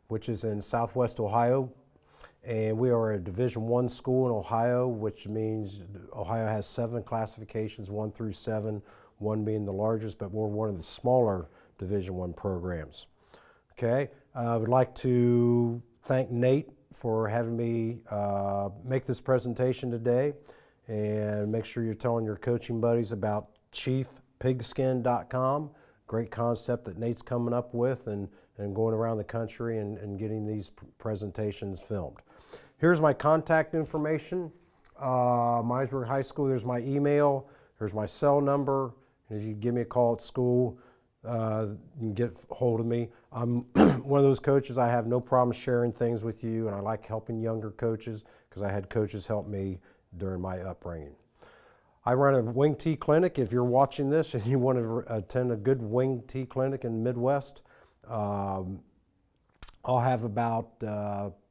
which is in Southwest Ohio. And we are a Division I school in Ohio, which means Ohio has 7 classifications, 1 through 7, 1 being the largest, but we're one of the smaller Division I programs. Okay, I would like to thank Nate for having me make this presentation today, and make sure you're telling your coaching buddies about chiefpigskin.com. Great concept that Nate's coming up with and going around the country and getting these presentations filmed. Here's my contact information. Miamisburg High School, there's my email, there's my cell number. If you give me a call at school, you can get hold of me. I'm one of those coaches, I have no problem sharing things with you, and I like helping younger coaches because I had coaches help me during my upbringing. I run a wing T clinic. If you're watching this and you want to attend a good wing T clinic in the Midwest, I'll have about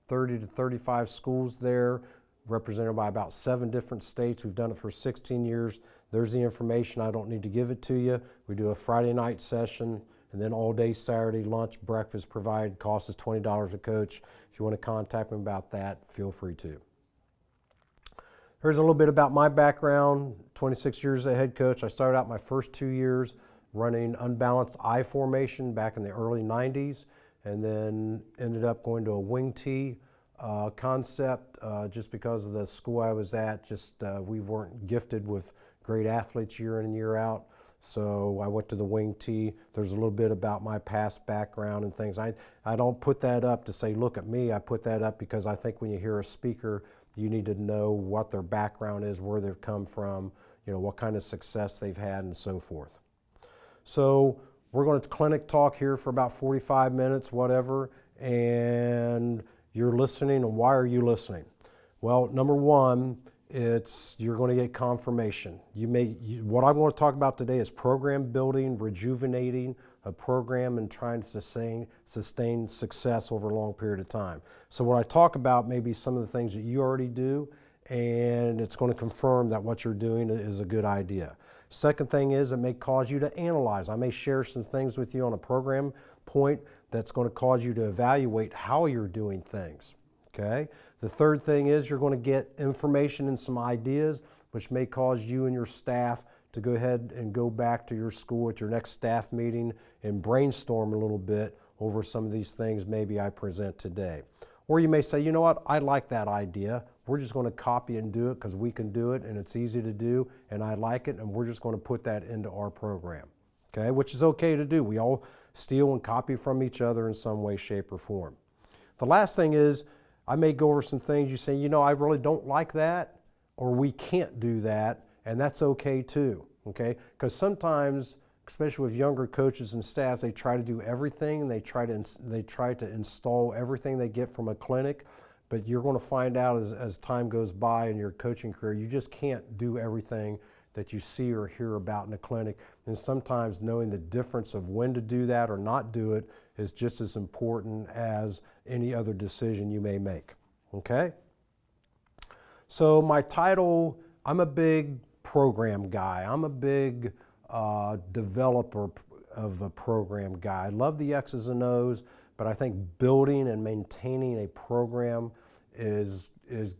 30 to 35 schools there, represented by about 7 different states. We've done it for 16 years. There's the information. I don't need to give it to you. We do a Friday night session, and then all day Saturday, lunch, breakfast provided. Cost is $20 a coach. If you want to contact me about that, feel free to. Here's a little bit about my background. 26 years as a head coach. I started out my first 2 years running unbalanced I formation back in the early 90s, and then ended up going to a wing T concept just because of the school I was at. We weren't gifted with great athletes year in and year out. So I went to the wing T. There's a little bit about my past background and things. I don't put that up to say, look at me. I put that up because I think when you hear a speaker, you need to know what their background is, where they've come from, what kind of success they've had, and so forth. So we're going to clinic talk here for about 45 minutes, whatever, and you're listening. And why are you listening? Well, number one, you're going to get confirmation. What I want to talk about today is program building, rejuvenating a program, and trying to sustain success over a long period of time. So what I talk about may be some of the things that you already do, and it's going to confirm that what you're doing is a good idea. Second thing is, it may cause you to analyze. I may share some things with you on a program point that's going to cause you to evaluate how you're doing things. Okay? The third thing is you're going to get information and some ideas which may cause you and your staff to go ahead and go back to your school at your next staff meeting and brainstorm a little bit over some of these things maybe I present today. Or you may say, you know what, I like that idea. We're just going to copy and do it because we can do it and it's easy to do and I like it, and we're just going to put that into our program. Okay, which is okay to do. We all steal and copy from each other in some way, shape, or form. The last thing is, I may go over some things you say, I really don't like that, or we can't do that, and that's okay too, okay? Because sometimes, especially with younger coaches and staffs, they try to do everything, and they try to install everything they get from a clinic, but you're going to find out as time goes by in your coaching career, you just can't do everything that you see or hear about in a clinic, and sometimes knowing the difference of when to do that or not do it is just as important as any other decision you may make, okay? So my title, I'm a big program guy. I'm a big developer of a program guy. I love the X's and O's, but I think building and maintaining a program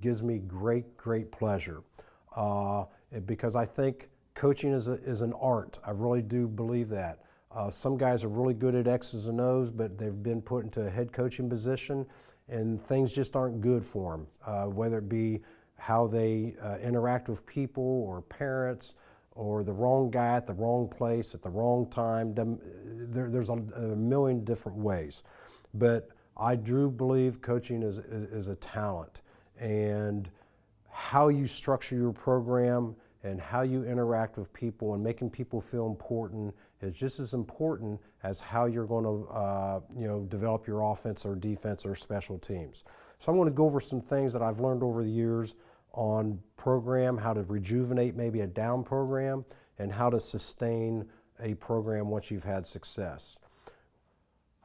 gives me great pleasure. Because I think coaching is an art. I really do believe that. Some guys are really good at X's and O's, but they've been put into a head coaching position and things just aren't good for them, whether it be how they interact with people or parents, or the wrong guy at the wrong place at the wrong time. There's a million different ways. But I do believe coaching is a talent, and how you structure your program and how you interact with people and making people feel important is just as important as how you're going to develop your offense or defense or special teams. So I'm going to go over some things that I've learned over the years on program, how to rejuvenate maybe a down program, and how to sustain a program once you've had success.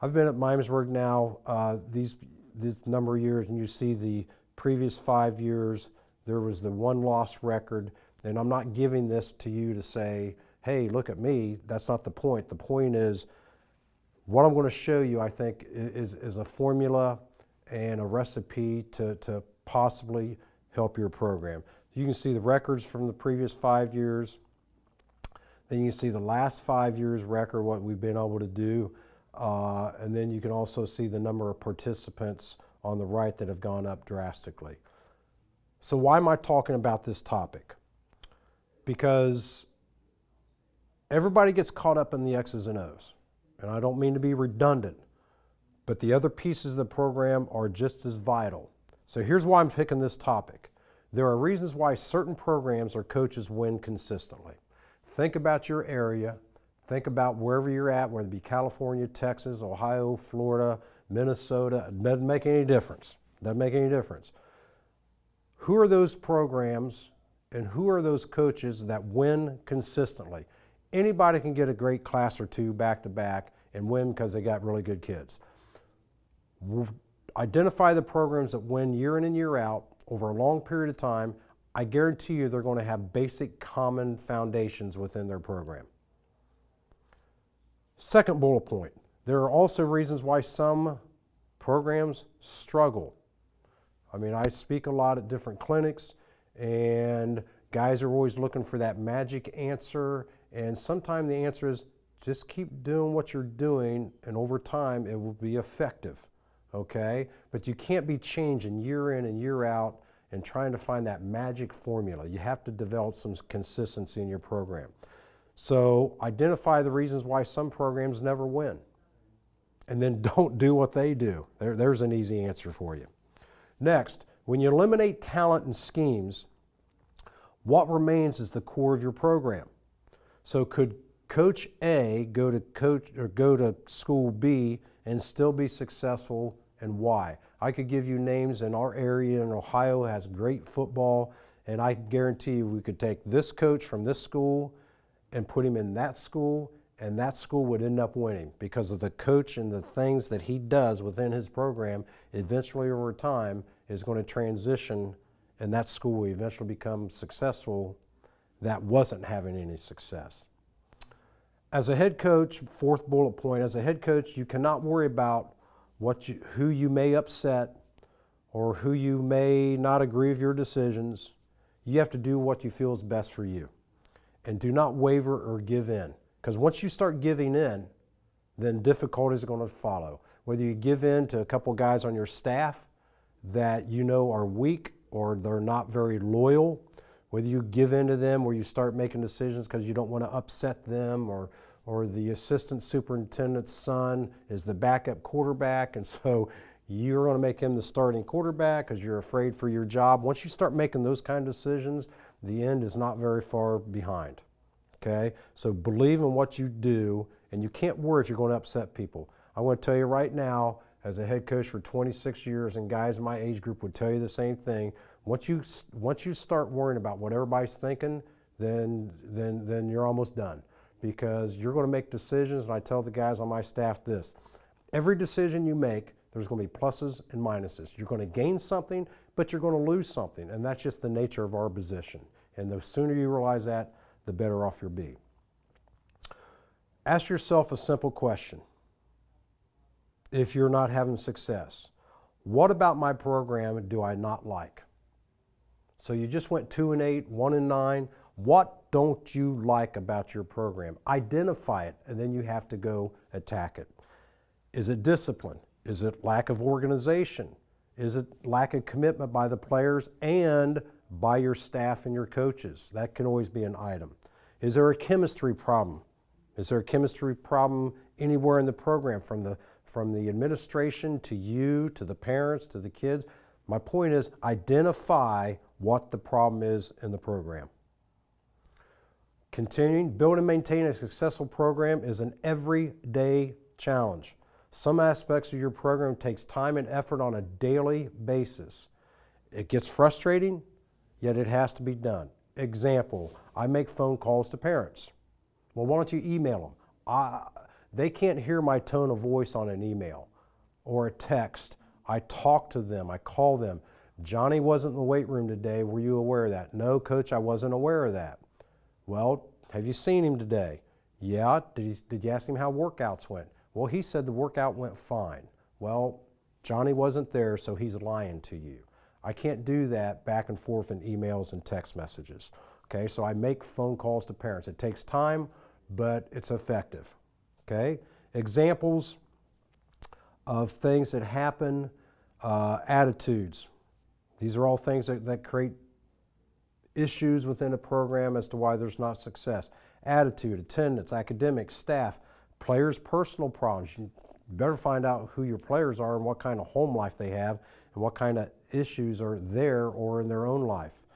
I've been at Miamisburg now this number of years, and you see the previous 5 years there was the 1-loss record, and I'm not giving this to you to say, hey, look at me. That's not the point. The point is What I'm going to show you, I think, is a formula and a recipe to possibly help your program. You can see the records from the previous 5 years. Then you can see the last 5 years record, what we've been able to do. And then you can also see the number of participants on the right that have gone up drastically. So why am I talking about this topic? Because everybody gets caught up in the X's and O's. And I don't mean to be redundant, but the other pieces of the program are just as vital. So here's why I'm picking this topic. There are reasons why certain programs or coaches win consistently. Think about your area. Think about wherever you're at, whether it be California, Texas, Ohio, Florida, Minnesota. It doesn't make any difference. Doesn't make any difference. Who are those programs and who are those coaches that win consistently? Anybody can get a great class or two back to back and win because they got really good kids. Identify the programs that win year in and year out over a long period of time. I guarantee you they're going to have basic common foundations within their program. Second bullet point, there are also reasons why some programs struggle. I mean, I speak a lot at different clinics, and guys are always looking for that magic answer, and sometimes the answer is just keep doing what you're doing, and over time it will be effective, okay? But you can't be changing year in and year out and trying to find that magic formula. You have to develop some consistency in your program. So identify the reasons why some programs never win, and then don't do what they do. There's an easy answer for you. Next, when you eliminate talent and schemes, what remains is the core of your program. So could Coach A go to school B and still be successful, and why? I could give you names in our area in Ohio has great football, and I guarantee you we could take this coach from this school and put him in that school, and that school would end up winning because of the coach and the things that he does within his program. Eventually over time is going to transition, and that school will eventually become successful that wasn't having any success. As a head coach, fourth bullet point, as a head coach, you cannot worry about who you may upset or who you may not agree with your decisions. You have to do what you feel is best for you. And do not waver or give in. Because once you start giving in, then difficulties are going to follow. Whether you give in to a couple guys on your staff that you know are weak or they're not very loyal, whether you give in to them where you start making decisions because you don't want to upset them, or the assistant superintendent's son is the backup quarterback, and so you're going to make him the starting quarterback because you're afraid for your job. Once you start making those kind of decisions, the end is not very far behind, okay? So believe in what you do, and you can't worry if you're going to upset people. I want to tell you right now, as a head coach for 26 years, and guys in my age group would tell you the same thing, once you start worrying about what everybody's thinking, then you're almost done, because you're going to make decisions, and I tell the guys on my staff this: every decision you make, there's going to be pluses and minuses. You're going to gain something, but you're going to lose something, and that's just the nature of our position. And the sooner you realize that, the better off you'll be. Ask yourself a simple question. If you're not having success, what about my program do I not like? So you just went 2-8, 1-9. What don't you like about your program? Identify it, and then you have to go attack it. Is it discipline? Is it lack of organization? Is it lack of commitment by the players and by your staff and your coaches? That can always be an item. Is there a chemistry problem? Is there a chemistry problem anywhere in the program, from the administration to you, to the parents, to the kids? My point is, identify what the problem is in the program. Continuing, build and maintain a successful program is an everyday challenge. Some aspects of your program takes time and effort on a daily basis. It gets frustrating, yet it has to be done. Example, I make phone calls to parents. Well, why don't you email them? They can't hear my tone of voice on an email or a text. I talk to them, I call them. Johnny wasn't in the weight room today, were you aware of that? No, coach, I wasn't aware of that. Well, have you seen him today? Yeah, did you ask him how workouts went? Well, he said the workout went fine. Well, Johnny wasn't there, so he's lying to you. I can't do that back and forth in emails and text messages. Okay, so I make phone calls to parents. It takes time, but it's effective. Okay, examples of things that happen, attitudes. These are all things that create issues within a program as to why there's not success. Attitude, attendance, academics, staff, players' personal problems. You better find out who your players are and what kind of home life they have and what kind of issues are there or in their own life.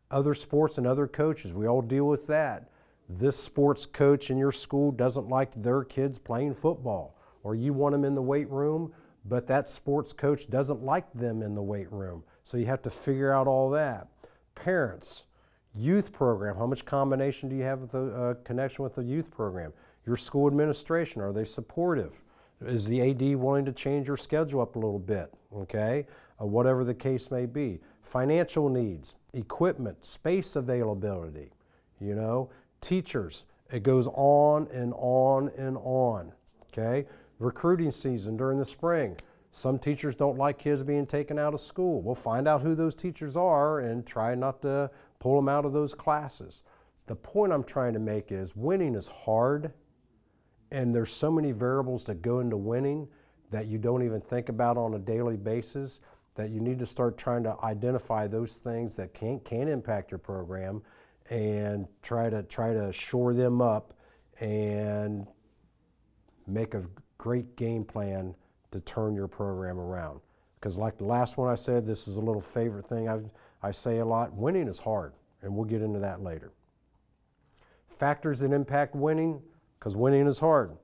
Other sports and other coaches, we all deal with that. This sports coach in your school doesn't like their kids playing football, or you want them in the weight room, but that sports coach doesn't like them in the weight room. So you have to figure out all that. Parents, youth program, how much combination do you have with the connection with the youth program? Your school administration, are they supportive? Is the AD willing to change your schedule up a little bit? Okay, whatever the case may be. Financial needs, equipment, space availability, teachers. It goes on and on and on. Okay, recruiting season during the spring. Some teachers don't like kids being taken out of school. We'll find out who those teachers are and try not to pull them out of those classes. The point I'm trying to make is winning is hard, and there's so many variables that go into winning that you don't even think about on a daily basis, that you need to start trying to identify those things that can impact your program and try to shore them up and make a great game plan to turn your program around. Because like the last one I said, this is a little favorite thing I say a lot, winning is hard, and we'll get into that later. Factors that impact winning, because winning is hard.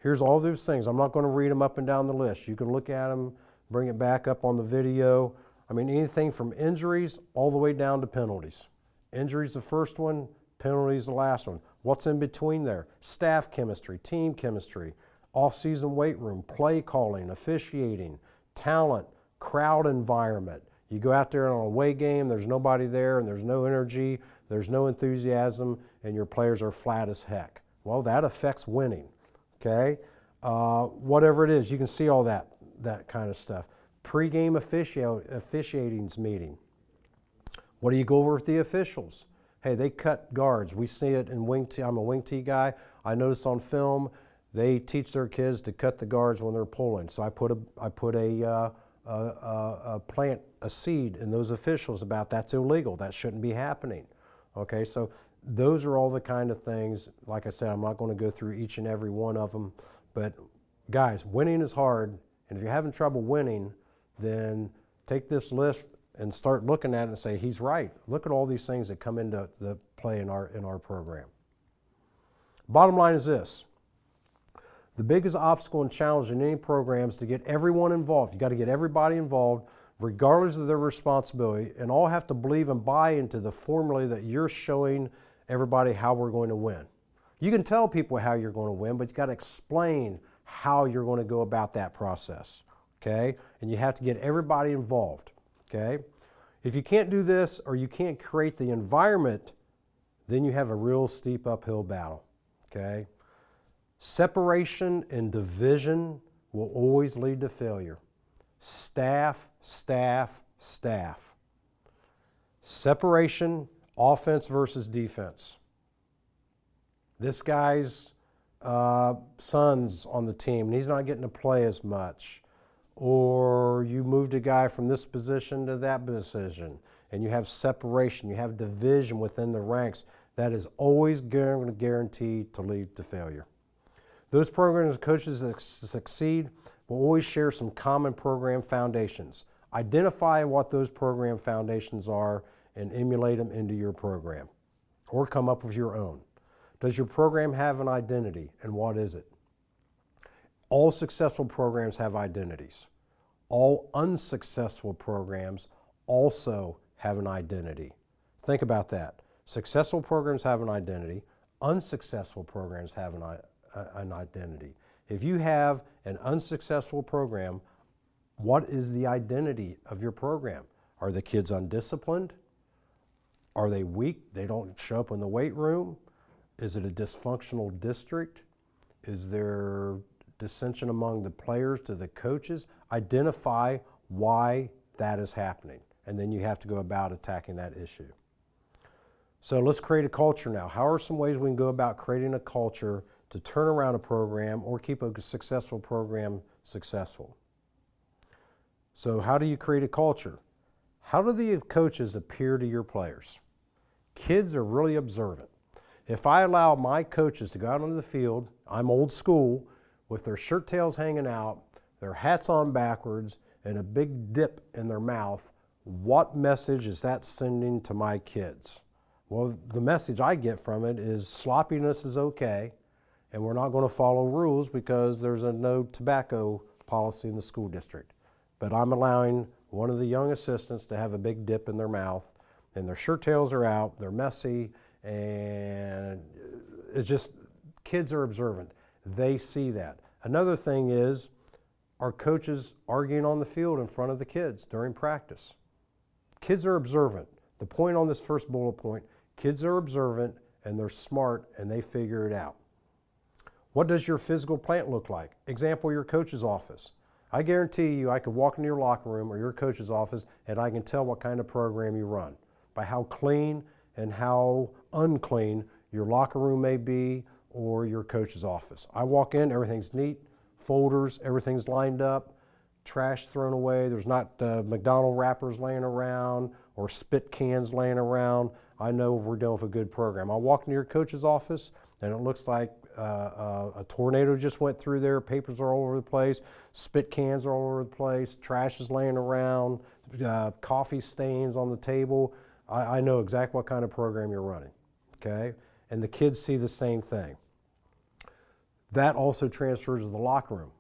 Here's all those things. I'm not going to read them up and down the list. You can look at them, bring it back up on the video. I mean, anything from injuries all the way down to penalties. Injuries the first one, penalties the last one. What's in between there? Staff chemistry, team chemistry, off-season weight room, play calling, officiating, talent, crowd environment. You go out there on an away game, there's nobody there and there's no energy, there's no enthusiasm, and your players are flat as heck. Well, that affects winning, okay? Whatever it is, you can see all that kind of stuff. Pre-game officiating's meeting. What do you go over with the officials? Hey, they cut guards. We see it in wing tee. I'm a wing tee guy. I notice on film, they teach their kids to cut the guards when they're pulling. So I put a seed in those officials about that's illegal. That shouldn't be happening. Okay, so those are all the kind of things. Like I said, I'm not going to go through each and every one of them. But guys, winning is hard. And if you're having trouble winning, then take this list and start looking at it and say, he's right. Look at all these things that come into the play in our program. Bottom line is this. The biggest obstacle and challenge in any program is to get everyone involved. You got to get everybody involved, regardless of their responsibility, and all have to believe and buy into the formula that you're showing everybody how we're going to win. You can tell people how you're going to win, but you got to explain how you're going to go about that process, okay? And you have to get everybody involved, okay? If you can't do this or you can't create the environment, then you have a real steep uphill battle, okay? Separation and division will always lead to failure. Staff, staff, staff. Separation, offense versus defense. This guy's son's on the team and he's not getting to play as much. Or you moved a guy from this position to that position and you have separation, you have division within the ranks. That is always going to guarantee to lead to failure. Those programs and coaches that succeed will always share some common program foundations. Identify what those program foundations are and emulate them into your program or come up with your own. Does your program have an identity, and what is it? All successful programs have identities. All unsuccessful programs also have an identity. Think about that. Successful programs have an identity. Unsuccessful programs have an identity. If you have an unsuccessful program, what is the identity of your program? Are the kids undisciplined? Are they weak? They don't show up in the weight room? Is it a dysfunctional district? Is there dissension among the players to the coaches, identify why that is happening. And then you have to go about attacking that issue. So let's create a culture now. How are some ways we can go about creating a culture to turn around a program or keep a successful program successful? So how do you create a culture? How do the coaches appear to your players? Kids are really observant. If I allow my coaches to go out onto the field, I'm old school, with their shirt tails hanging out, their hats on backwards, and a big dip in their mouth, what message is that sending to my kids? Well, the message I get from it is sloppiness is okay, and we're not going to follow rules because there's a no tobacco policy in the school district. But I'm allowing one of the young assistants to have a big dip in their mouth, and their shirt tails are out, they're messy, and it's just, kids are observant. They see that. Another thing is, are coaches arguing on the field in front of the kids during practice? Kids are observant. The point on this first bullet point, kids are observant and they're smart and they figure it out. What does your physical plant look like? Example, your coach's office. I guarantee you I could walk into your locker room or your coach's office and I can tell what kind of program you run by how clean and how unclean your locker room may be or your coach's office. I walk in, everything's neat, folders, everything's lined up, trash thrown away, there's not McDonald's wrappers laying around or spit cans laying around. I know we're dealing with a good program. I walk into your coach's office and it looks like a tornado just went through there, papers are all over the place, spit cans are all over the place, trash is laying around, coffee stains on the table. I know exactly what kind of program you're running, okay? And the kids see the same thing. That also transfers to the locker room.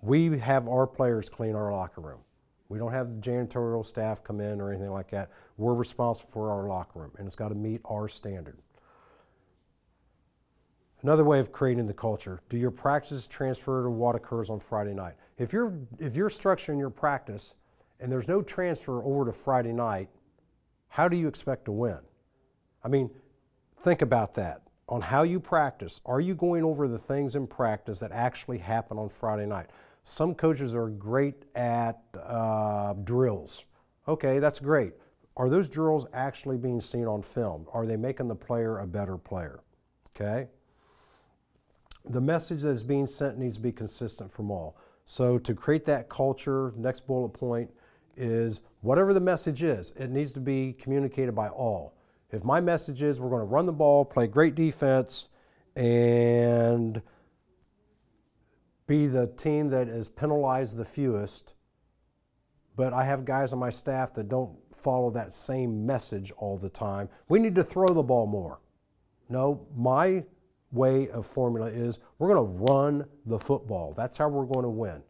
We have our players clean our locker room. We don't have the janitorial staff come in or anything like that. We're responsible for our locker room, and it's got to meet our standard. Another way of creating the culture, do your practices transfer to what occurs on Friday night? If you're structuring your practice and there's no transfer over to Friday night, how do you expect to win? I mean, think about that. On how you practice, are you going over the things in practice that actually happen on Friday night? Some coaches are great at drills. Okay, that's great. Are those drills actually being seen on film? Are they making the player a better player? Okay? The message that is being sent needs to be consistent from all. So to create that culture, next bullet point is whatever the message is, it needs to be communicated by all. If my message is we're going to run the ball, play great defense, and be the team that is penalized the fewest, but I have guys on my staff that don't follow that same message all the time, we need to throw the ball more. No, my way of formula is we're going to run the football. That's how we're going to win.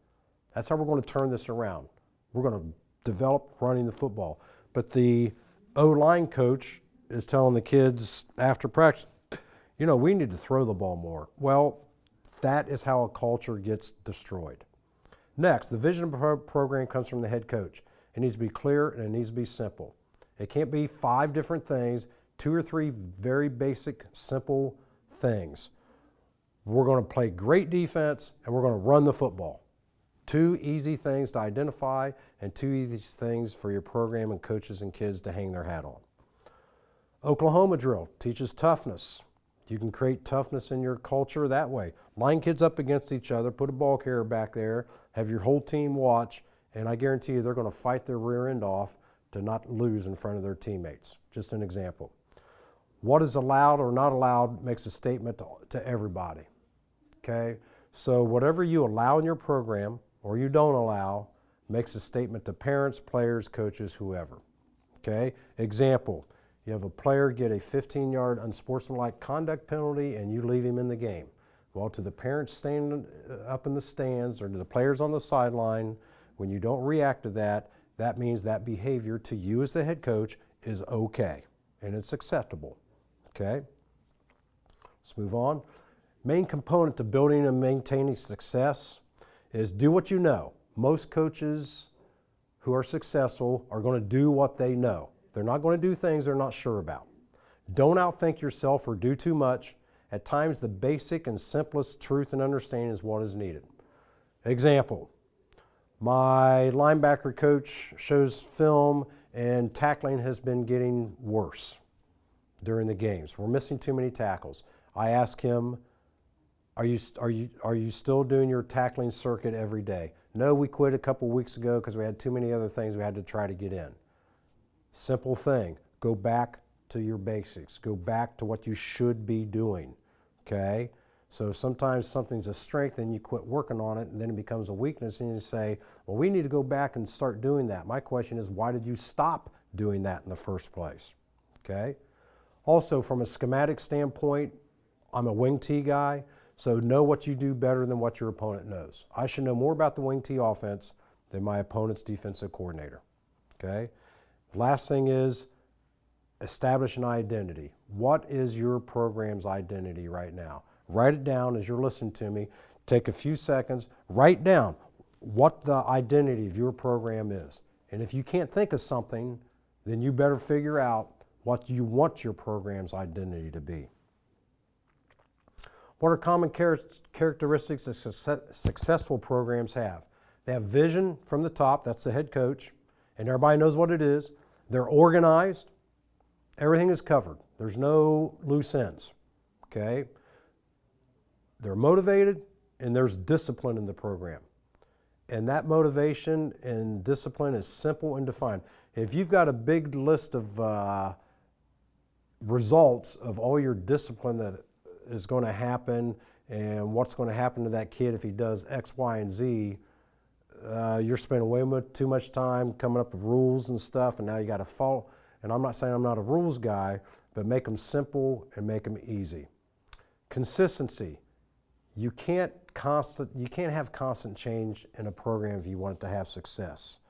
That's how we're going to turn this around. We're going to develop running the football. But the O-line coach is telling the kids after practice, you know, we need to throw the ball more. Well, that is how a culture gets destroyed. Next, the vision of the program comes from the head coach. It needs to be clear and it needs to be simple. It can't be 5 different things, 2 or 3 very basic, simple things. We're going to play great defense and we're going to run the football. 2 easy things to identify and 2 easy things for your program and coaches and kids to hang their hat on. Oklahoma drill teaches toughness. You can create toughness in your culture that way. Line kids up against each other, put a ball carrier back there, have your whole team watch, and I guarantee you they're going to fight their rear end off to not lose in front of their teammates. Just an example. What is allowed or not allowed makes a statement to everybody, okay? So whatever you allow in your program or you don't allow makes a statement to parents, players, coaches, whoever, okay? Example. You have a player get a 15-yard unsportsmanlike conduct penalty and you leave him in the game. Well, to the parents standing up in the stands or to the players on the sideline, when you don't react to that, that means that behavior to you as the head coach is okay and it's acceptable, okay? Let's move on. Main component to building and maintaining success is do what you know. Most coaches who are successful are going to do what they know. They're not going to do things they're not sure about. Don't outthink yourself or do too much. At times, the basic and simplest truth and understanding is what is needed. Example, my linebacker coach shows film and tackling has been getting worse during the games. We're missing too many tackles. I ask him, are you still doing your tackling circuit every day? No, we quit a couple weeks ago because we had too many other things we had to try to get in. Simple thing, go back to your basics. Go back to what you should be doing, okay? So sometimes something's a strength and you quit working on it and then it becomes a weakness and you say, well, we need to go back and start doing that. My question is, why did you stop doing that in the first place, okay? Also, from a schematic standpoint, I'm a wing T guy, so know what you do better than what your opponent knows. I should know more about the wing T offense than my opponent's defensive coordinator, okay? Last thing is, establish an identity. What is your program's identity right now? Write it down as you're listening to me. Take a few seconds, write down what the identity of your program is. And if you can't think of something, then you better figure out what you want your program's identity to be. What are common characteristics that successful programs have? They have vision from the top, that's the head coach, and everybody knows what it is. They're organized. Everything is covered. There's no loose ends, okay? They're motivated, and there's discipline in the program. And that motivation and discipline is simple and defined. If you've got a big list of results of all your discipline that is going to happen and what's going to happen to that kid if he does X, Y, and Z, you're spending way too much time coming up with rules and stuff, and now you got to follow. And I'm not saying I'm not a rules guy, but make them simple and make them easy. Consistency. You can't have constant change in a program if you want it to have success.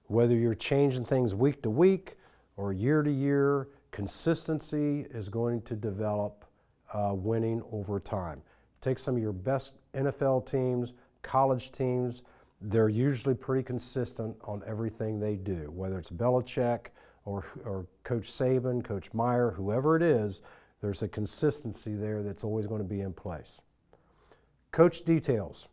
Whether you're changing things week to week or year to year, consistency is going to develop winning over time. Take some of your best NFL teams, college teams, they're usually pretty consistent on everything they do, whether it's Belichick or Coach Saban, Coach Meyer, whoever it is, there's a consistency there that's always going to be in place. Coach details.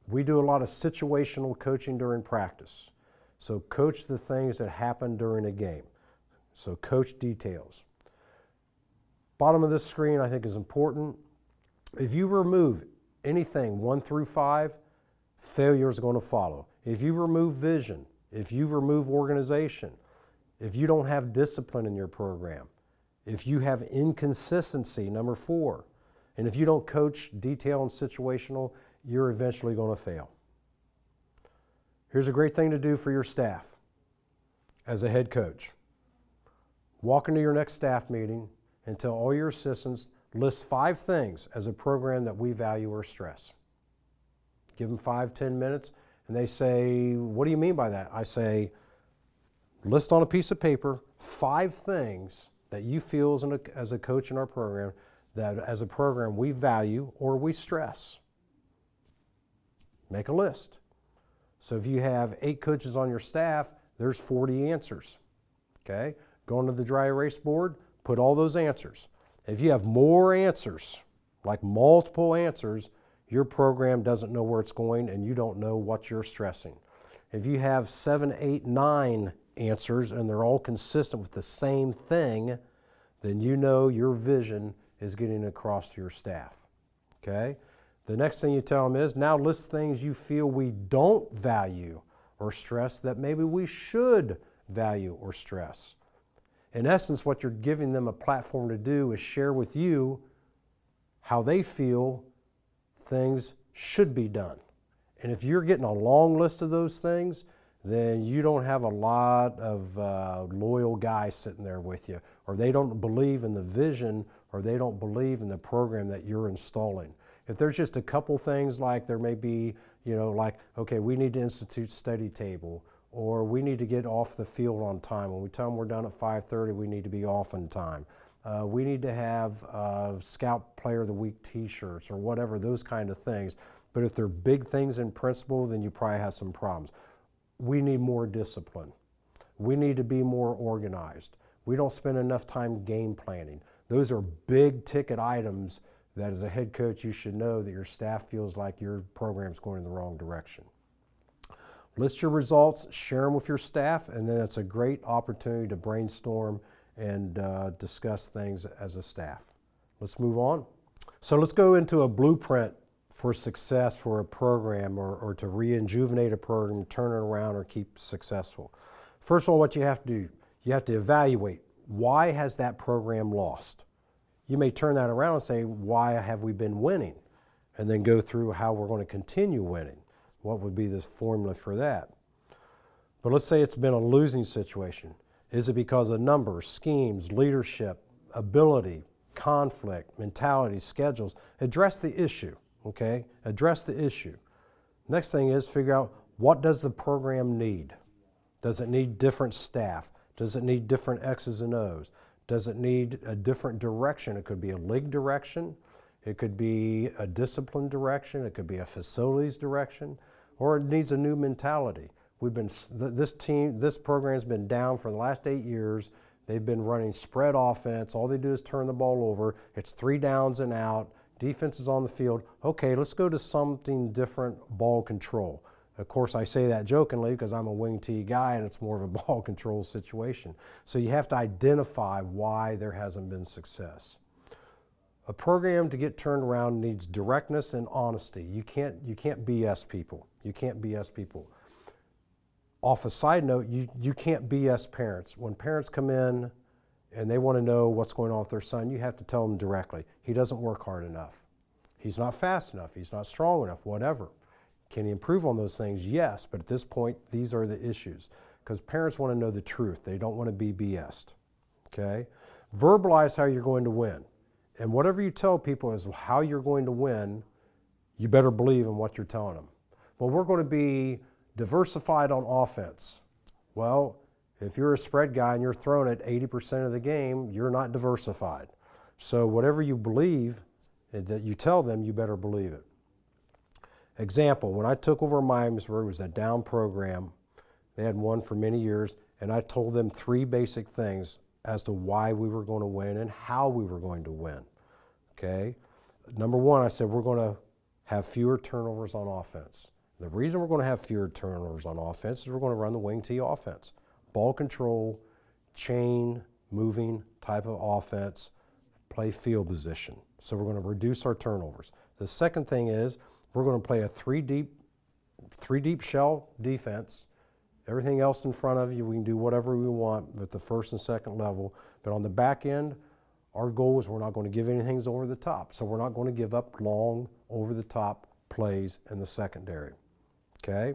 We do a lot of situational coaching during practice. So coach the things that happen during a game. So coach details. Bottom of this screen I think is important. If you remove anything 1 through 5, failure is going to follow. If you remove vision, if you remove organization, if you don't have discipline in your program, if you have inconsistency, number 4, and if you don't coach detail and situational, you're eventually going to fail. Here's a great thing to do for your staff as a head coach. Walk into your next staff meeting and tell all your assistants, list 5 things as a program that we value or stress. Give them 5-10 minutes, and they say, what do you mean by that? I say, list on a piece of paper 5 things that you feel as a coach in our program that as a program we value or we stress. Make a list. So if you have 8 coaches on your staff, there's 40 answers. Okay? Go onto the dry erase board, put all those answers. If you have more answers, like multiple answers, your program doesn't know where it's going and you don't know what you're stressing. If you have 7, 8, 9 answers and they're all consistent with the same thing, then you know your vision is getting across to your staff. Okay? The next thing you tell them is, now list things you feel we don't value or stress that maybe we should value or stress. In essence, what you're giving them a platform to do is share with you how they feel things should be done. And if you're getting a long list of those things, then you don't have a lot of loyal guys sitting there with you, or they don't believe in the vision, or they don't believe in the program that you're installing. If there's just a couple things, like there may be, like, okay, we need to institute study table, or we need to get off the field on time. When we tell them we're done at 5:30, we need to be off in time. We need to have Scout Player of the Week t-shirts or whatever, those kind of things. But if they're big things in principle, then you probably have some problems. We need more discipline. We need to be more organized. We don't spend enough time game planning. Those are big ticket items that as a head coach, you should know that your staff feels like your program's going in the wrong direction. List your results, share them with your staff, and then it's a great opportunity to brainstorm and discuss things as a staff. Let's move on. So let's go into a blueprint for success for a program, or to rejuvenate a program, turn it around, or keep successful. First of all, what you have to do, you have to evaluate, why has that program lost? You may turn that around and say, why have we been winning? And then go through how we're going to continue winning. What would be the formula for that? But let's say it's been a losing situation. Is it because of numbers, schemes, leadership, ability, conflict, mentality, schedules? Address the issue, okay? Address the issue. Next thing is figure out, what does the program need? Does it need different staff? Does it need different X's and O's? Does it need a different direction? It could be a league direction. It could be a discipline direction. It could be a facilities direction. Or it needs a new mentality. This program's been down for the last 8 years. They've been running spread offense. All they do is turn the ball over. It's 3 downs and out. Defense is on the field. Okay, let's go to something different, ball control. Of course, I say that jokingly because I'm a wing T guy and it's more of a ball control situation. So you have to identify why there hasn't been success. A program to get turned around needs directness and honesty. You can't BS people. You can't BS people. Off a side note, you can't BS parents. When parents come in and they want to know what's going on with their son, you have to tell them directly, he doesn't work hard enough. He's not fast enough. He's not strong enough, whatever. Can he improve on those things? Yes, but at this point, these are the issues. Because parents want to know the truth. They don't want to be BS'd, okay? Verbalize how you're going to win. And whatever you tell people is how you're going to win, you better believe in what you're telling them. Well, we're going to be diversified on offense. Well, if you're a spread guy and you're throwing it 80% of the game, you're not diversified. So whatever you believe that you tell them, you better believe it. Example, when I took over Miamisburg, it was a down program. They had won for many years, and I told them 3 basic things as to why we were going to win and how we were going to win, okay? Number 1, I said we're going to have fewer turnovers on offense. The reason we're going to have fewer turnovers on offense is we're going to run the wing T offense. Ball control, chain, moving type of offense, play field position. So we're going to reduce our turnovers. The second thing is we're going to play a 3 deep shell defense. Everything else in front of you, we can do whatever we want with the first and second level. But on the back end, our goal is we're not going to give anything over the top. So we're not going to give up long, over the top plays in the secondary. Okay?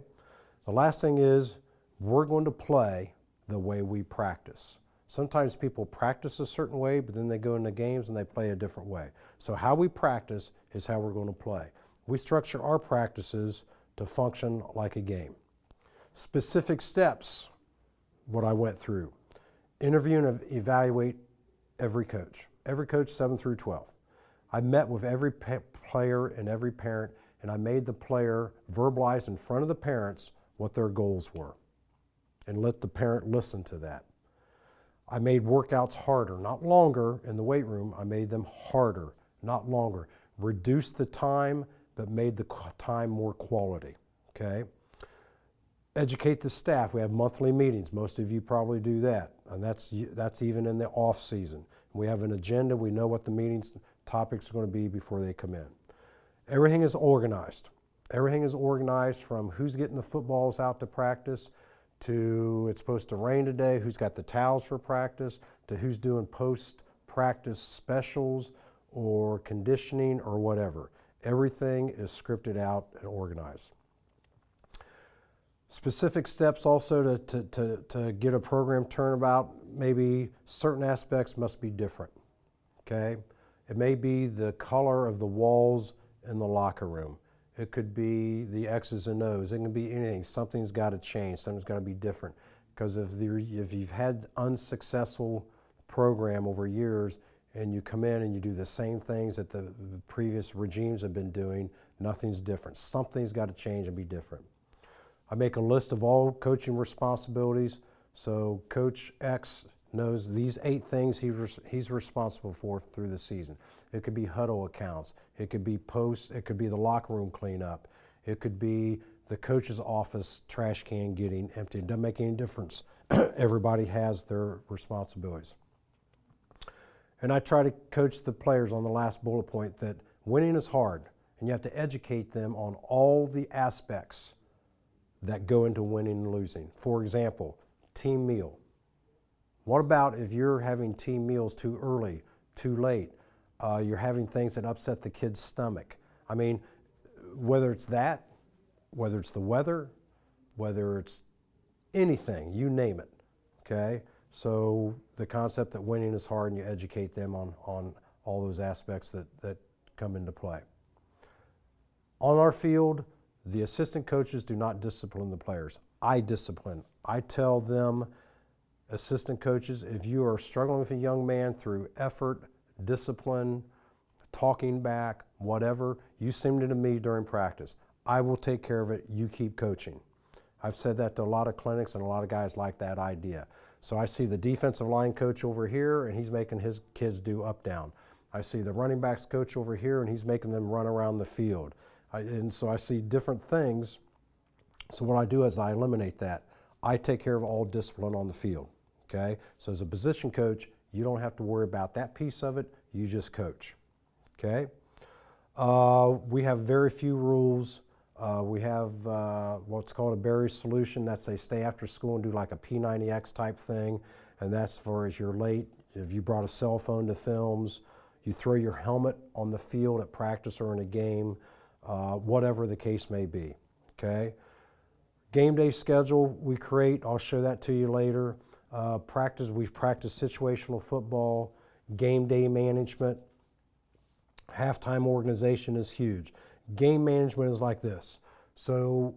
The last thing is we're going to play the way we practice. Sometimes people practice a certain way, but then they go into games and they play a different way. So how we practice is how we're going to play. We structure our practices to function like a game. Specific steps, what I went through. Interview and evaluate every coach 7 through 12. I met with every player and every parent, and I made the player verbalize in front of the parents what their goals were and let the parent listen to that. I made workouts harder, not longer in the weight room. I made them harder, not longer. Reduced the time, but made the time more quality, okay? Educate the staff. We have monthly meetings. Most of you probably do that, and that's even in the off season. We have an agenda. We know what the meetings topics are going to be before they come in. Everything is organized. Everything is organized from who's getting the footballs out to practice to it's supposed to rain today, who's got the towels for practice, to who's doing post-practice specials or conditioning or whatever. Everything is scripted out and organized. Specific steps also to get a program turnabout, maybe certain aspects must be different, okay? It may be the color of the walls in the locker room. It could be the X's and O's. It can be anything. Something's got to change. Something's got to be different. Because if you've had unsuccessful program over years and you come in and you do the same things that the previous regimes have been doing, nothing's different. Something's got to change and be different. I make a list of all coaching responsibilities. So Coach X knows these 8 things he's responsible for through the season. It could be huddle accounts. It could be posts. It could be the locker room cleanup. It could be the coach's office trash can getting emptied. It doesn't make any difference. Everybody has their responsibilities. And I try to coach the players on the last bullet point that winning is hard, and you have to educate them on all the aspects that go into winning and losing. For example, team meal. What about if you're having team meals too early, too late? You're having things that upset the kid's stomach. I mean, whether it's that, whether it's the weather, whether it's anything, you name it, okay? So the concept that winning is hard, and you educate them on all those aspects that come into play. On our field, the assistant coaches do not discipline the players. I discipline. I tell them, assistant coaches, if you are struggling with a young man through effort, discipline, talking back, whatever, you send it to me during practice. I will take care of it. You keep coaching. I've said that to a lot of clinics, and a lot of guys like that idea. So I see the defensive line coach over here, and he's making his kids do up, down. I see the running backs coach over here, and he's making them run around the field. And so I see different things. So what I do is I eliminate that. I take care of all discipline on the field, okay? So as a position coach, you don't have to worry about that piece of it. You just coach, okay? We have very few rules. We have what's called a barrier solution. That's they stay after school and do like a P90X type thing. And that's for as you're late, if you brought a cell phone to films, you throw your helmet on the field at practice or in a game, whatever the case may be, okay? Game day schedule we create, I'll show that to you later. We've practiced situational football, game day management. Halftime organization is huge. Game management is like this. So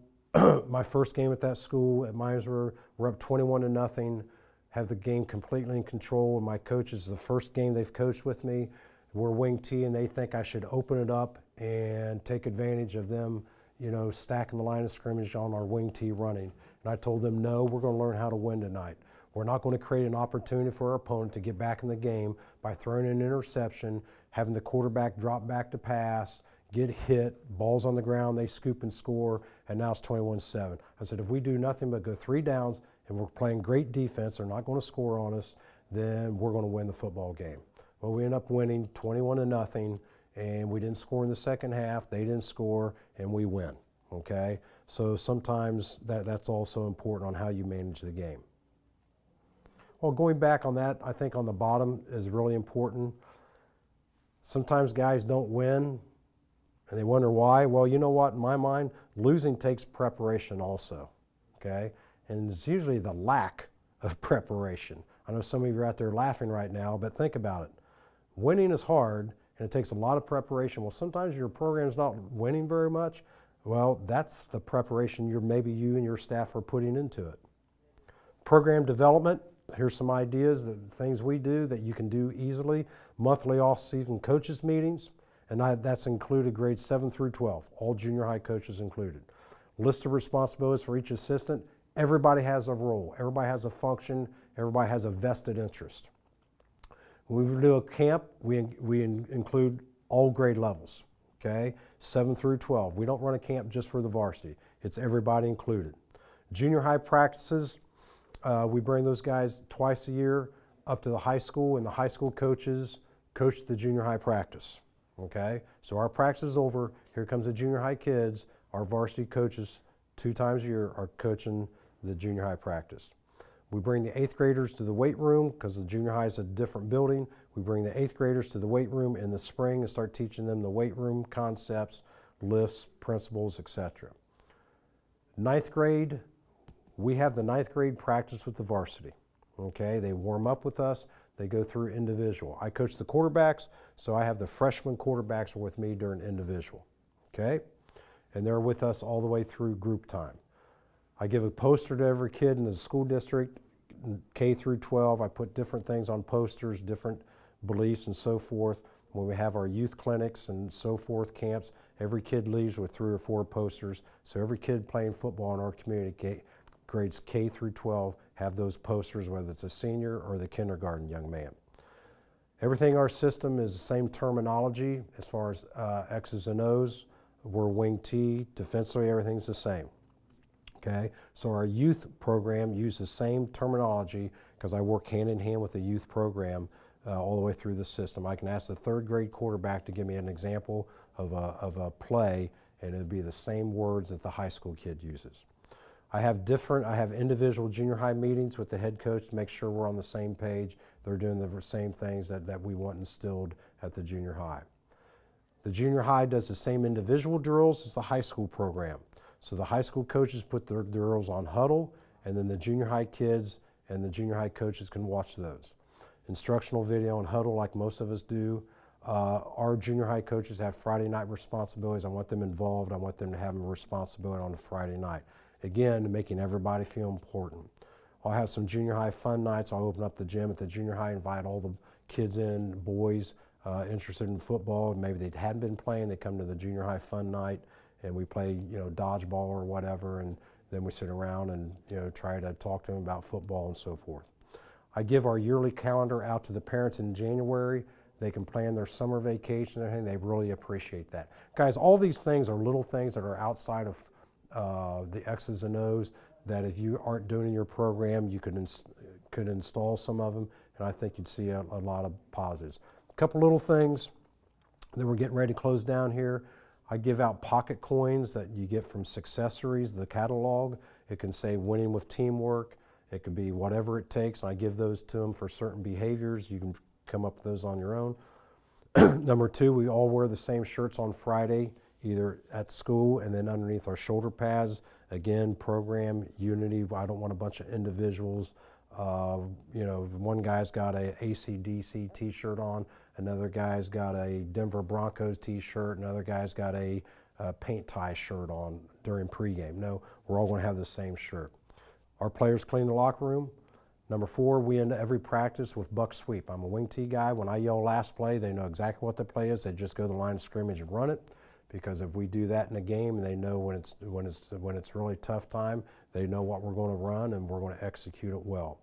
my first game at that school at Miamisburg, we're up 21-0, have the game completely in control. And my coaches, the first game they've coached with me, we're wing T, and they think I should open it up and take advantage of them, you know, stacking the line of scrimmage on our wing T running. And I told them, no, we're going to learn how to win tonight. We're not going to create an opportunity for our opponent to get back in the game by throwing an interception, having the quarterback drop back to pass, get hit, balls on the ground, they scoop and score, and now it's 21-7. I said, if we do nothing but go 3 downs and we're playing great defense, they're not going to score on us, then we're going to win the football game. Well, we end up winning 21-0, and we didn't score in the second half, they didn't score, and we win, okay? So sometimes that's also important on how you manage the game. Well, going back on that, I think on the bottom is really important. Sometimes guys don't win, and they wonder why. Well, you know what, in my mind, losing takes preparation also, okay? And it's usually the lack of preparation. I know some of you are out there laughing right now, but think about it. Winning is hard, and it takes a lot of preparation. Well, sometimes your program's not winning very much. Well, that's the preparation maybe you and your staff are putting into it. Program development, here's some ideas, things we do that you can do easily. Monthly off-season coaches meetings, and that's included grades 7 through 12, all junior high coaches included. List of responsibilities for each assistant. Everybody has a role, everybody has a function, everybody has a vested interest. When we do a camp, we include all grade levels, okay? 7 through 12. We don't run a camp just for the varsity. It's everybody included. Junior high practices, we bring those guys twice a year up to the high school, and the high school coaches coach the junior high practice, okay? So our practice is over, here comes the junior high kids, our varsity coaches 2 times a year are coaching the junior high practice. We bring the 8th graders to the weight room because the junior high is a different building. We bring the 8th graders to the weight room in the spring and start teaching them the weight room concepts, lifts, principles, etc. 9th grade, we have the 9th grade practice with the varsity. Okay, they warm up with us, they go through individual. I coach the quarterbacks, so I have the freshman quarterbacks with me during individual. Okay, and they're with us all the way through group time. I give a poster to every kid in the school district, K through 12. I put different things on posters, different beliefs and so forth. When we have our youth clinics and so forth, camps, every kid leaves with 3 or 4 posters. So every kid playing football in our community grades K through 12 have those posters, whether it's a senior or the kindergarten young man. Everything in our system is the same terminology as far as X's and O's. We're wing T, defensively everything's the same. Okay, so our youth program uses the same terminology because I work hand in hand with the youth program all the way through the system. I can ask the third grade quarterback to give me an example of a play, and it'd be the same words that the high school kid uses. I have individual junior high meetings with the head coach to make sure we're on the same page. They're doing the same things that we want instilled at the junior high. The junior high does the same individual drills as the high school program. So the high school coaches put their drills on huddle, and then the junior high kids and the junior high coaches can watch those. Instructional video on huddle like most of us do. Our junior high coaches have Friday night responsibilities. I want them involved. I want them to have a responsibility on a Friday night. Again, making everybody feel important. I'll have some junior high fun nights. I'll open up the gym at the junior high, invite all the kids in, boys interested in football. Maybe they hadn't been playing. They come to the junior high fun night, and we play, dodgeball or whatever, and then we sit around and, try to talk to them about football and so forth. I give our yearly calendar out to the parents in January. They can plan their summer vacation and everything. They really appreciate that. Guys, all these things are little things that are outside of the X's and O's that if you aren't doing in your program, you could install some of them, and I think you'd see a lot of positives. A couple little things that we're getting ready to close down here. I give out pocket coins that you get from Successories, the catalog. It can say winning with teamwork. It could be whatever it takes, and I give those to them for certain behaviors. You can come up with those on your own. Number two, we all wear the same shirts on Friday, either at school and then underneath our shoulder pads. Again, program unity. I don't want a bunch of individuals. One guy's got a AC/DC t-shirt on, another guy's got a Denver Broncos t-shirt, another guy's got a paint tie shirt on during pregame. No, we're all going to have the same shirt. Our players clean the locker room. Number four, we end every practice with buck sweep. I'm a wing T guy. When I yell last play, they know exactly what the play is. They just go to the line of scrimmage and run it. Because if we do that in a game, and they know when it's really tough time, they know what we're going to run and we're going to execute it well.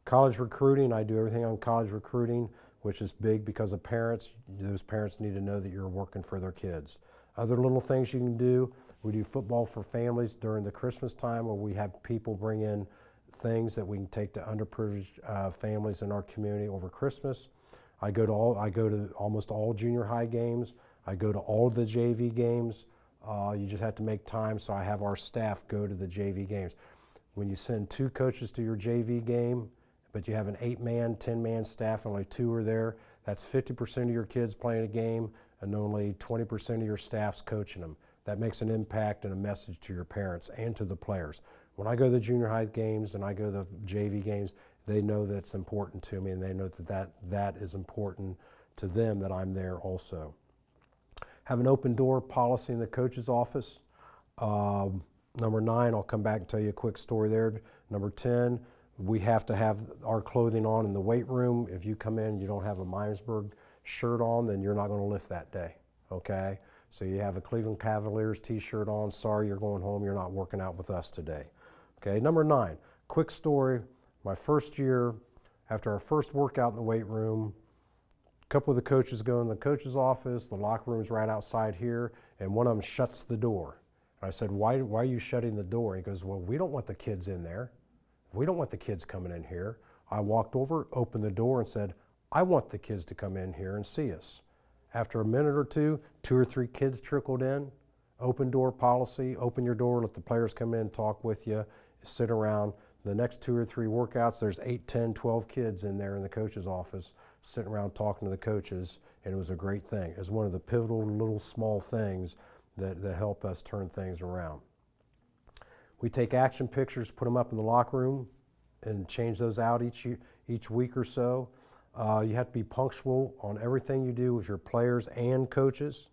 College recruiting, I do everything on college recruiting, which is big because of parents. Those parents need to know that you're working for their kids. Other little things you can do, we do football for families during the Christmas time, where we have people bring in things that we can take to underprivileged families in our community over Christmas. I go to almost all junior high games. I go to all of the JV games. You just have to make time, so I have our staff go to the JV games. When you send 2 coaches to your JV game, but you have an 8-man, 10-man staff, and only 2 are there, that's 50% of your kids playing a game, and only 20% of your staff's coaching them. That makes an impact and a message to your parents and to the players. When I go to the junior high games and I go to the JV games, they know that's important to me, and they know that is important to them, that I'm there also. Have an open door policy in the coach's office. Number 9, I'll come back and tell you a quick story there. Number 10, we have to have our clothing on in the weight room. If you come in and you don't have a Miamisburg shirt on, then you're not going to lift that day, okay? So you have a Cleveland Cavaliers t-shirt on, sorry, you're going home, you're not working out with us today. Okay, number 9, quick story. My first year, after our first workout in the weight room, a couple of the coaches go in the coach's office, the locker room's right outside here, and one of them shuts the door. And I said, why are you shutting the door? He goes, well, we don't want the kids in there. We don't want the kids coming in here. I walked over, opened the door, and said, I want the kids to come in here and see us. After a minute or two, 2 or 3 kids trickled in. Open door policy, open your door, let the players come in, talk with you, sit around. The next 2 or 3 workouts, there's 8, 10, 12 kids in there in the coach's office sitting around talking to the coaches, and it was a great thing. It was one of the pivotal little small things that help us turn things around. We take action pictures, put them up in the locker room, and change those out each week or so. You have to be punctual on everything you do with your players and coaches.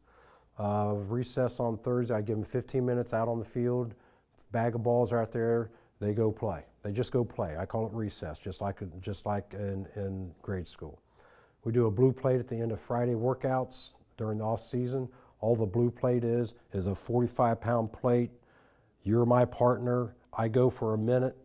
Recess on Thursday, I give them 15 minutes out on the field. Bag of balls are out there, they go play. They just go play. I call it recess, just like in grade school. We do a blue plate at the end of Friday workouts during the off season. All the blue plate is a 45-pound plate. You're my partner. I go for a minute,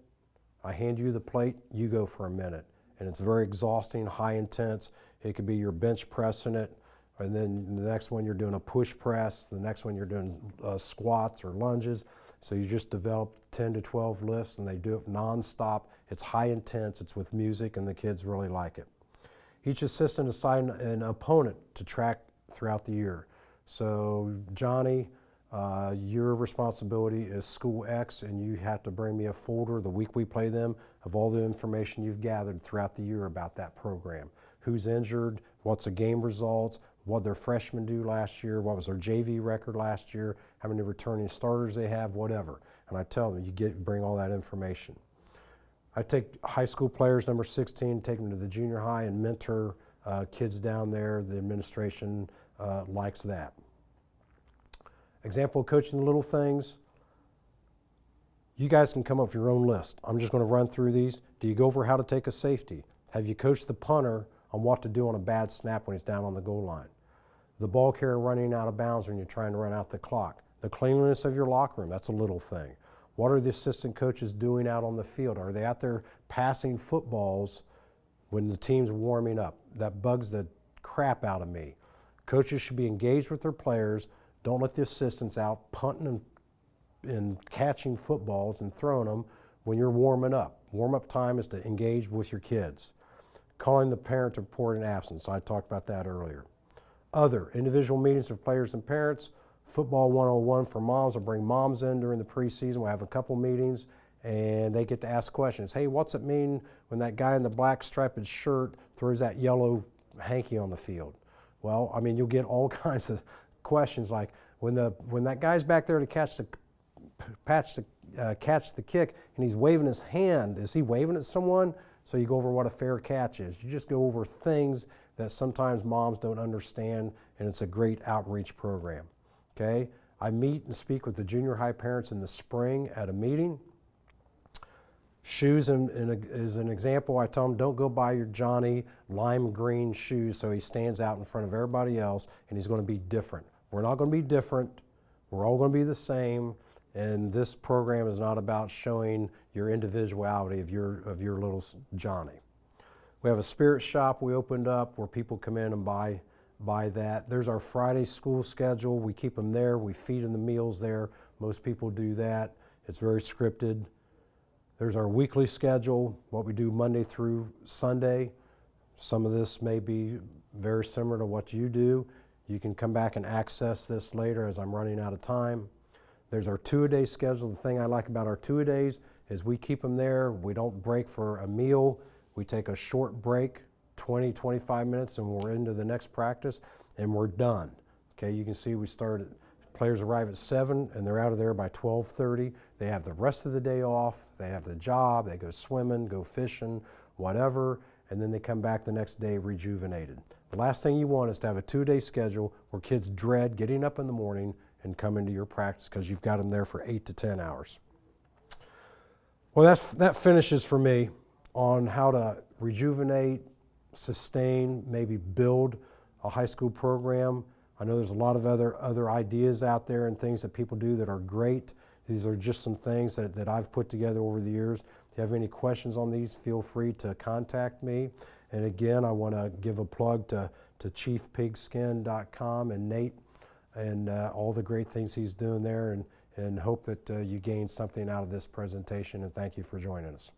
I hand you the plate, you go for a minute. And it's very exhausting, high intense. It could be you're bench pressing it, and then the next one you're doing a push press, the next one you're doing squats or lunges. So you just develop 10 to 12 lifts, and they do it nonstop. It's high intense, it's with music, and the kids really like it. Each assistant assigned an opponent to track throughout the year. So Johnny, your responsibility is school X, and you have to bring me a folder the week we play them of all the information you've gathered throughout the year about that program. Who's injured, what's the game results, what their freshmen do last year, what was their JV record last year, how many returning starters they have, whatever. And I tell them, bring all that information. I take high school players, number 16, take them to the junior high and mentor kids down there. The administration likes that. Example of coaching the little things. You guys can come up with your own list. I'm just going to run through these. Do you go over how to take a safety? Have you coached the punter on what to do on a bad snap when he's down on the goal line? The ball carrier running out of bounds when you're trying to run out the clock. The cleanliness of your locker room, that's a little thing. What are the assistant coaches doing out on the field? Are they out there passing footballs when the team's warming up? That bugs the crap out of me. Coaches should be engaged with their players. Don't let the assistants out punting and catching footballs and throwing them when you're warming up. Warm-up time is to engage with your kids. Calling the parent to report an absence. I talked about that earlier. Other individual meetings with players and parents. Football 101 for moms. I'll bring moms in during the preseason. We'll have a couple meetings, and they get to ask questions. Hey, what's it mean when that guy in the black striped shirt throws that yellow hanky on the field? Well, I mean, you'll get all kinds of questions like when that guy's back there to catch the kick and he's waving his hand, is he waving at someone? So you go over what a fair catch is. You just go over things that sometimes moms don't understand, and it's a great outreach program. Okay? I meet and speak with the junior high parents in the spring at a meeting. Shoes is an example. I tell them, don't go buy your Johnny lime green shoes so he stands out in front of everybody else and he's going to be different. We're not going to be different. We're all going to be the same. And this program is not about showing your individuality of your little Johnny. We have a spirit shop we opened up where people come in and buy that. There's our Friday school schedule. We keep them there. We feed them the meals there. Most people do that. It's very scripted. There's our weekly schedule, what we do Monday through Sunday. Some of this may be very similar to what you do. You can come back and access this later as I'm running out of time. There's our two-a-day schedule. The thing I like about our two-a-days is we keep them there. We don't break for a meal. We take a short break, 20, 25 minutes, and we're into the next practice, and we're done. Okay, you can see we started. Players arrive at 7 and they're out of there by 12:30. They have the rest of the day off. They have the job. They go swimming, go fishing, whatever, and then they come back the next day rejuvenated. The last thing you want is to have a two-day schedule where kids dread getting up in the morning and coming to your practice because you've got them there for 8 to 10 hours. Well, that finishes for me on how to rejuvenate, sustain, maybe build a high school program. I know there's a lot of other ideas out there and things that people do that are great. These are just some things that I've put together over the years. If you have any questions on these, feel free to contact me. And again, I want to give a plug to chiefpigskin.com and Nate and all the great things he's doing there, and hope that you gain something out of this presentation, and thank you for joining us.